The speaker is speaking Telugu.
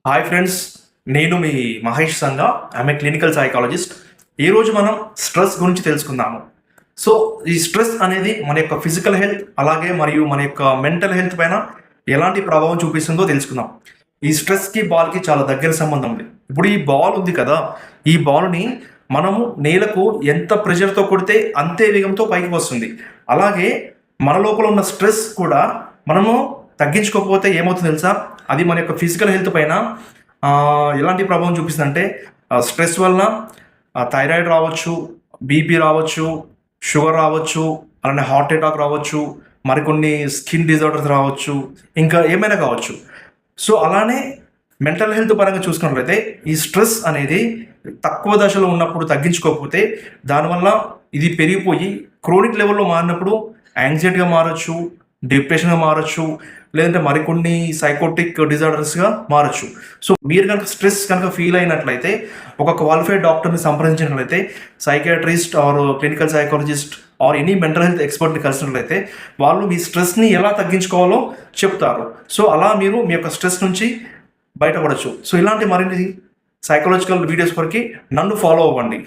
హాయ్ ఫ్రెండ్స్, నేను మీ Mahesh Sanga. I'm a clinical psychologist. ఈరోజు మనం స్ట్రెస్ గురించి తెలుసుకుందాము. సో ఈ స్ట్రెస్ అనేది మన యొక్క ఫిజికల్ హెల్త్ అలాగే మరియు మన యొక్క మెంటల్ హెల్త్ పైన ఎలాంటి ప్రభావం చూపిస్తుందో తెలుసుకుందాం. ఈ స్ట్రెస్కి బాల్కి చాలా దగ్గర సంబంధం ఉంది. ఇప్పుడు ఈ బాల్ ఉంది కదా, ఈ బాల్ని మనము నేలకు ఎంత ప్రెషర్తో కొడితే అంతే వేగంతో పైకి వస్తుంది. అలాగే మన లోపల ఉన్న స్ట్రెస్ కూడా మనము తగ్గించుకోకపోతే ఏమవుతుంది తెలుసా? అది మన యొక్క ఫిజికల్ హెల్త్ పైన ఎలాంటి ప్రభావం చూపిస్తుందంటే స్ట్రెస్ వల్ల థైరాయిడ్ రావచ్చు, బీపీ రావచ్చు, షుగర్ రావచ్చు, అలానే హార్ట్ అటాక్ రావచ్చు, మరికొన్ని స్కిన్ డిజార్డర్స్ రావచ్చు, ఇంకా ఏమైనా కావచ్చు. సో అలానే మెంటల్ హెల్త్ పరంగా చూసుకున్నట్లయితే ఈ స్ట్రెస్ అనేది తక్కువ దశలో ఉన్నప్పుడు తగ్గించుకోకపోతే దానివల్ల ఇది పెరిగిపోయి క్రోనిక్ లెవెల్లో మారినప్పుడు యాంగ్జైటీగా మారచ్చు, డిప్రెషన్గా మారచ్చు, లేదంటే మరికొన్ని సైకోటిక్ డిజార్డర్స్గా మారచ్చు. సో మీరు కనుక స్ట్రెస్ కనుక ఫీల్ అయినట్లయితే ఒక క్వాలిఫైడ్ డాక్టర్ని సంప్రదించినట్లయితే, psychiatrist or clinical psychologist or any mental health ఎక్స్పర్ట్ని కలిసినట్లయితే వాళ్ళు మీ స్ట్రెస్ని ఎలా తగ్గించుకోవాలో చెప్తారు. సో అలా మీరు మీ యొక్క స్ట్రెస్ నుంచి బయటపడచ్చు. సో ఇలాంటి మరిన్ని సైకలాజికల్ వీడియోస్ కొరకు నన్ను ఫాలో అవ్వండి.